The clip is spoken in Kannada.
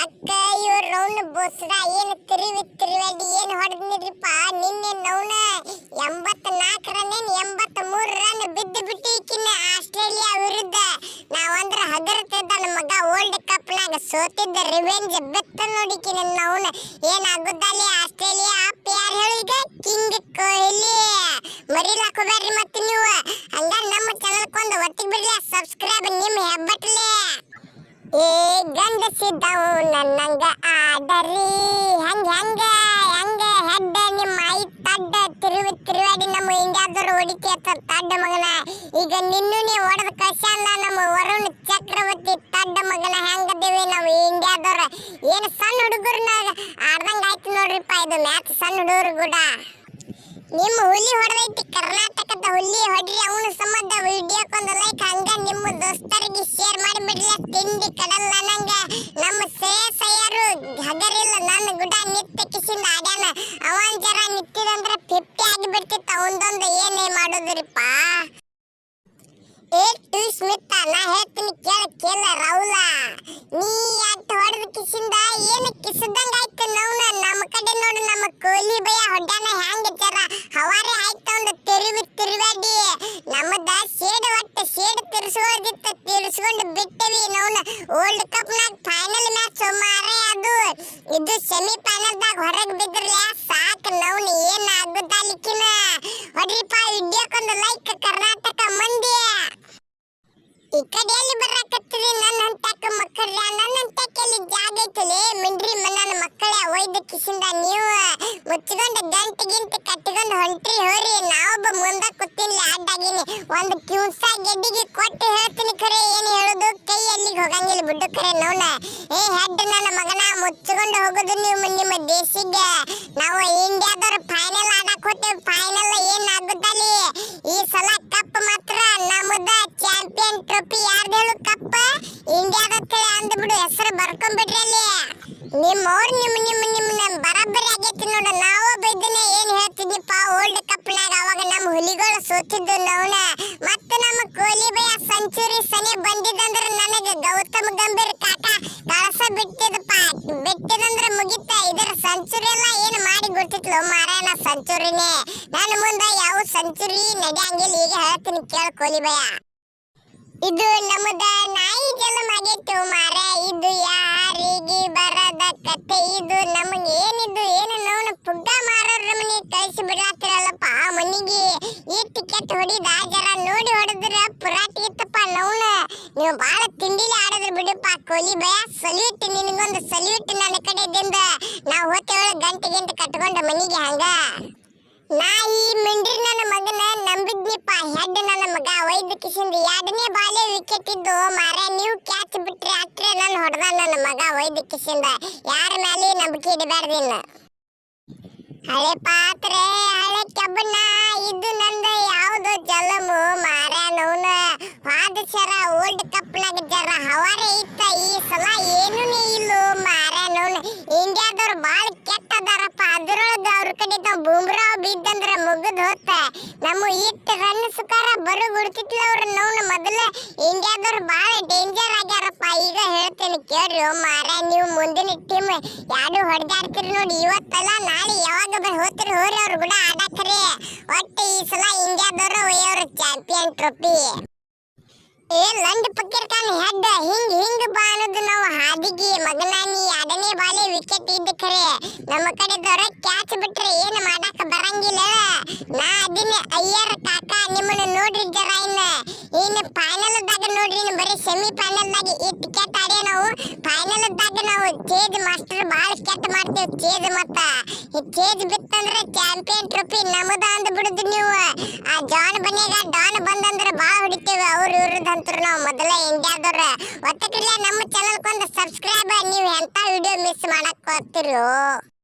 ಅಕ್ಕ ಇವ್ರ ರೌಂಡ್ ಬೋಸ್ರ ಏನು ತಿರುವಾಡಿ ಏನು ಹೊಡೆದ್ನಿರಿಪ್ಪ. ನಿನ್ನೆ ನೌನ 84 ರನ್ 83 ರನ್ ಬಿದ್ದು ಬಿಟ್ಟು ಈಕಿನ ಆಸ್ಟ್ರೇಲಿಯಾ ವಿರುದ್ಧ ನಾವಂದ್ರ ಹಗರತಿದ್ದ ನಮ್ಮ ಮಗ ವರ್ಲ್ಡ್ ಕಪ್ ನಾಗ ಸೋತಿದ್ದ ರಿವೆಂಜ್ ಬೆತ್ತ ನೋಡಿಕಿನ ನೌನ ಏನಾಗುತ್ತಲ್ಲಿ ಆಸ್ಟ್ರೇಲಿಯಾ ಅಪ್ಪ ಯಾರು ಹೇಳಿ ಈಗ ಕಿಂಗ್ ಕೊಹ್ಲಿ ಮರಿಲಾಕೋಬೇಡ್ರಿ. ಮತ್ತೆ ನೀವು ಹಂಗ ನಮ್ಮ ಚಾನಲ್ ಕೊಂದು ಒತ್ತಿಗೆ ಬಿಡ್ಲಿ ಸಬ್ಸ್ಕ್ರೈಬ್ ನಿಮ್ಮ ಹೆಬ್ಬಟ್ಲೆ. ಏ ಗಂಡಸಿದ್ದವು ನನ್ನಂಗ ಆಡರಿ ಹಂಗ ಹಂಗ ಹಂಗ ಹೆಡ್ಡ ನಿಮ್ಮ ಐ ತಡ್ಡ ತಿರುವಾಡಿ ನಮ್ಮ ಇಂಡಿಯಾದವ್ರು ಹೊಡಿಕೆ ತಡ್ಡ ಮಗನ. ಈಗ ನಿನ್ನೂ ಹೊಡೆದ ಕಳ್ಸ್ಯಾನ ನಮ್ಮ ವರುಣ್ ಚಕ್ರವರ್ತಿ ತಡ್ಡ ಮಗನ. ಹೆಂಗದೇವಿ ನಾವು ಇಂಡಿಯಾದವ್ರ ಏನು ಸಣ್ಣ ಹುಡುಗರನ್ನ ಆಡ್ದಂಗ ಆಯ್ತು ನೋಡ್ರಿಪ್ಪ. ಇದು ಮ್ಯಾಚ್ ಸಣ್ಣ ಹುಡುಗರು ಕೂಡ ನಿಮ್ಮ ಹುಲಿ ಹೊಡೆದೈತಿ ಕರ್ನಾಟಕದ ಹುಲಿ ಹೊಡ್ರಿ. ಅವನು ಸಂಬಂಧ ವಿಡಿಯೋಕ್ಕೊಂದು ಲೈಕ್ ಹಂಗ ನಿಮ್ಮ ದೋಸ್ತರಿಗೆ ಶೇರ್ ಮಾಡಿಬಿಡ್ಲಿ. ತಿಂಡಿ ಕಡಲ್ಲ ನಂಗ ನಮ್ಮ ಶ್ರೇಯಸ್ಸಯ್ಯರು ಹಗರಿಲ್ಲ ನನ್ನ ಗುಡ ನಿತ್ಯ ಕಿಸಿಂದ ಆಡ್ಯಾನ. ಅವನ್ ಜರ ನಿತ್ತಿದಂದ್ರೆ 50 ಆಗಿ ಬಿಡ್ತಿತ್ತು. ಅವನದೊಂದು ಏನೇ ಮಾಡೋದ್ರಿಪ್ಪ. ಟು ಸ್ಮಿತ್ ನಾ ಹೇಳ್ತೀನಿ ಕೇಳ ರಾಹುಲ, ನೀ ಅಟ್ ಹೊಡೆದ ಕಿಸಿಂದ ಏನು ಕಿಸದಂಗ ಆಯ್ತು ನೌನ. ನಮ್ಮ ಕಡೆ ನೋಡು ನಮ್ಮ ಕೊಹ್ಲಿ ಭಯ ಹೊಡ್ಯಾನ ಹ್ಯಾಂಗ ಜರ ಹವಾರೆ ಆಯ್ತು ಒಂದು ತಿರುವಾಡಿ ನಮ್ಮದ ಶೇಡ್ ತಿರ್ಸ್ಕೊಳ್ಳೋದಿತ್ತು ತಿರ್ಸ್ಕೊಂಡು ಬಿಟ್ಟವಿ ನೌನ. ವರ್ಲ್ಡ್ ಕಪ್ ನಾಗ ಫೈನಲ್ ಮ್ಯಾಚ್ ಮಾರೇ ಅದು ಇದು ಸೆಮಿ ಫೈನಲ್ ದಾಗ ಹೊರಗೆ ಬಿದ್ರಲ್ಲ ಸಾಕು ನೌನ ಏನಾಗುತ್ತಲಿಕ್ಕಿನ ಹೊಡ್ರಿಪ್ಪ. ವಿಡಿಯೋಕ್ಕೊಂದು ಲೈಕ್ ಕರ್ನಾಟಕ ಮಂದಿ. ಈ ಕಡೆ ಎಲ್ಲಿ ಬರಾಕತ್ತೀರಿ ನನ್ನ ಹಂತಕ್ಕ ಮಕ್ಕಳ್ರ. ನನ್ನ ಹಂತಕ್ಕೆಲ್ಲಿ ಜಾಗ ಐತಲೇ ಮಿಂಡ್ರಿ ನನ್ನ ಮಕ್ಕಳೇ. ಒಯ್ದ ಕಿಸಿಂದ ನೀವು ಮುಚ್ಚಿಕೊಂಡು ಗಂಟೆ ಕಟ್ಟಿಕೊಂಡು ಹೊಂಟ್ರಿ ಹೋರಿ. ನಾವೊಬ್ಬ ಮುಂದೆ ಕೂತಿಲ್ಲ ಅಡ್ಡಾಗಿನಿ ಒಂದು ಕ್ಯೂಸ ಗೆಡ್ಡಿಗೆ ಕೊಟ್ಟು ಹೇಳ್ತೀನಿ ಖರೆ. ಏನು ಹೇಳೋದು ಕೈ ಎಲ್ಲಿಗೆ ಹೋಗಂಗಿಲ್ಲ ಬಿಡು ಖರೆ ನೌನ. ಏ ಹೆಡ್ ನನ್ನ ಮಗನ ಮುಚ್ಚಿಕೊಂಡು ಹೋಗೋದು ನೀವು ನಿಮ್ಮ ದೇಶಿಗೆ. ನಾವು ಇಂಡಿಯಾದವ್ರು ಫೈನಲ್ ಆಡಕ್ ಹೋಗ್ತೇವೆ. ಫೈನಲ್ ಏನಾಗುತ್ತಲ್ಲಿ ಈ ಸಲ ಕಪ್ ಮಾತ್ರ ನಮ್ಮದ ಚಾಂಪಿಯನ್ ಟ್ರೋಫಿ. ಯಾರ್ದು ಹೇಳು ಕಪ್ ಇಂಡಿಯಾದ ಅಂದ್ಬಿಡು ಹೆಸರು ಬರ್ಕೊಂಡ್ಬಿಡ್ರಿ ಅಲ್ಲಿ. ನಿಮ್ಮವ್ರು ನಿಮ್ಮ ಬರಬ್ಬರಿ ಆಗೈತಿ ನೋಡು. ನಾವು ಬೈದನೆ ಏನ್ ಹೇಳ್ತಿದ್ದಿಪ್ಪ ವರ್ಲ್ಡ್ ಕಪ್ ನಾಗ ಅವಾಗ ನಮ್ಮ ಹುಲಿಗಳು ಸೋತಿದ್ದು ನೌನ. ಮತ್ತೆ ನಮ್ಮ ಕೊಹ್ಲಿ ಭಯ ಸೆಂಚುರಿ ಸನಿ ಬಂದಿದ್ದಂದ್ರ ನನಗೆ ಗೌತಮ್ ಗಂಭೀರ್ ಕಾಟ ಕಳಸ ಬಿಟ್ಟಿದಂದ್ರ ಮುಗಿತ. ಇದರ ಸೆಂಚುರಿ ಎಲ್ಲ ಏನ್ ಮಾಡಿ ಗೊತ್ತಿತ್ಲು ಮಾರಾಯಣ ಸೆಂಚುರಿನೇ. ನನ್ನ ಮುಂದೆ ಯಾವ ಸೆಂಚುರಿ ನಡೆಯಂಗಿಲ್ಲ. ಈಗ ಹೇಳ್ತೀನಿ ಕೇಳ ಕೊಹ್ಲಿ ಭಯ. ಇದು ನಮ್ಮದ ನಾಯಿ ಜನ್ಮ ಆಗೈತು ಮಾರ. ಇದು ಯಾರಿಗೆ ಬರದ ಕತೆ. ಇದು ನಮಗೆ ಏನಿದು ಏನು ನೋವು ಪುಗ್ಗ ಮಾರೋರ ಮನೆ ಕಳಿಸಿ ಬಿಡಾತಿರಲ್ಲಪ್ಪ ಮನಿಗೆ. ಈ ಟಿಕೆಟ್ ಹೊಡಿದ ಜರ ನೋಡಿ ಹೊಡೆದ್ರ ಪುರಾಟಿ ಇತ್ತಪ್ಪ ನೋವ್ನ. ನೀವು ಬಾಳ ತಿಂಡಿಲಿ ಆಡಿದ್ರೆ ಬಿಡಪ್ಪ ಕೊಹ್ಲಿ ಭಯ. ಸಲ್ಯೂಟ್ ನಿನಗೊಂದು ಸಲ್ಯೂಟ್ ನನ್ನ ಕಡೆದಿಂದ. ನಾವು ಹೋಗ್ತೇವೆ ಗಂಟೆ ಕಟ್ಕೊಂಡು ಮನಿಗೆ ಹಂಗ. ನಾ ಈ ಮಿಂಡ್ರಿ ನನ್ನ ಮಗನ ನಂಬಿದ್ನಿಪ್ಪ ಹೆಡ್ ನನ್ನ ಮಗ ಒಯ್ದ ಕಿಸಿಂದ 2ನೇ ಬಾಲೆ ವಿಕೆಟ್ ಇದ್ದು ಮಾರ. ನೀವು ಕ್ಯಾಚ್ ಬಿಟ್ರಿ ಅಟ್ರೆ ನನ್ನ ಹೊಡೆದ ನನ್ನ ಮಗ ಒಯ್ದ ಕಿಸಿಂದ. ಯಾರ ಮೇಲೆ ನಂಬಿಕೆ ಇಡಬೇಡ್ದಿಲ್ಲ. ಹಳೆ ಪಾತ್ರೆ ಹಳೆ ಕಬ್ಬಣ್ಣ ಇದು ನಂದ ಯಾವ್ದು ಜಲಮು ಮಾರ ನೋನ. ಹಾದಸರ ವರ್ಲ್ಡ್ ಕಪ್ ನಾಗ ಜರ ಹವಾರೆ ಇತ್ತ. ಈ ಸಲ ಏನೂ ಇಲ್ಲೋ ಮಾರ ನೋನ. ಇಂಡಿಯಾದವ್ರು ಬಾಳ ಕೆಟ್ಟದಾರಪ್ಪ. ಅದ್ರೊಳಗ ಅವ್ರ ಕಡೆ ನಾವು ಬೂಮ್ರಾವ್ ಬಿದ್ದಂದ್ರ ಮುಗಿದ್ ಹೋತ. ನಮ್ಮ ಇಟ್ಟು ರನ್ ಸುಕಾರ ಬರು ಗುಡ್ತಿತ್ಲ ಅವ್ರ ನೋನ. ಮೊದಲ ಇಂಡಿಯಾದವ್ರು ಬಾಳ ಡೇಂಜರ್ ಆಗ್ಯಾರಪ್ಪ. ಈಗ ಹೇಳ್ತೇನೆ ಕೇಳ್ರಿ ಮಾರ. ನೀವು ಮುಂದಿನ ಟೀಮ್ ಯಾರು ಹೊಡೆದಾಡ್ತೀರಿ ನೋಡಿ. ಇವತ್ತಲ್ಲ ನಾಳೆ ಯಾವಾಗ ಹೋಗ್ತಿರಿ ಹೋರಿ ಅವ್ರು ಕೂಡ ಆಡಾಕ್ರಿ. ಒಟ್ಟು ಈ ಸಲ ಇಂಡಿಯಾದವ್ರು ಒಯ್ಯವ್ರು ಚಾಂಪಿಯನ್ ಟ್ರೋಫಿ. ಏ ಲಂಡ್ ಪಕ್ಕಿರ್ಕಾನ ಹೆಡ್ ಹಿಂಗ್ ಬಾ ಅನ್ನೋದು ನಾವು ಹಾದಿಗೆ ಮಗನ. ನೀ 2ನೇ ಬಾಲೆ ವಿಕೆಟ್ ಇದ್ದ ಖರೆ ನಮ್ಮ ಕಡೆದವ್ರ ಕ್ಯಾಚ್ ಬಿಟ್ರೆ ಏನು ಮಾಡಾಕ ಬರಂಗಿಲ್ಲ. ನಾ ಅದನ್ನೇ ಅಯ್ಯರ್ ಕಾಕ ನಿಮ್ಮನ್ನ ನೋಡ್ರಿ ಜರ ಇನ್ನು ಫೈನಲ್ ದಾಗ ನೋಡ್ರಿ. ಬರೀ ಸೆಮಿ ಫೈನಲ್ ದಾಗ ಈ ಟಿಕೆಟ್ ಆಡೇ ನಾವು. ಫೈನಲ್ ದಾಗ ನಾವು ಚೇಜ್ ಮಾಸ್ಟರ್ ಬಾಳ ಕೆಟ್ಟ ಮಾಡ್ತೇವೆ ಚೇಜ್. ಮತ್ತ ಈ ಚೇಜ್ ಬಿತ್ತಂದ್ರೆ ಚಾಂಪಿಯನ್ ಟ್ರೋಫಿ ನಮ್ಮದ ಅಂದ್ ಬಿಡುದು ನೀವು. ಆ ಜಾನ್ ಬನ್ನಿಗ ಡಾನ್ ಬಂದಂದ್ರೆ ಬಾಳ ಹೊಡಿತೇವೆ ಅವ್ರು ಇವ್ರದಂತರು ನಾವು ಮೊದಲ ಇಂಡಿಯಾದವ್ರ. ಒತ್ತಕ್ಕಿಲ್ಲ ನಮ್ಮ ಚಾನಲ್ ಕೊಂದು ಸಬ್ಸ್ಕ್ರೈಬ್. ನೀವು ಎಂತ ವಿಡಿಯೋ ಮಿಸ್ ಮಾಡಕ್ ಹೋಗ್ತಿರೋ.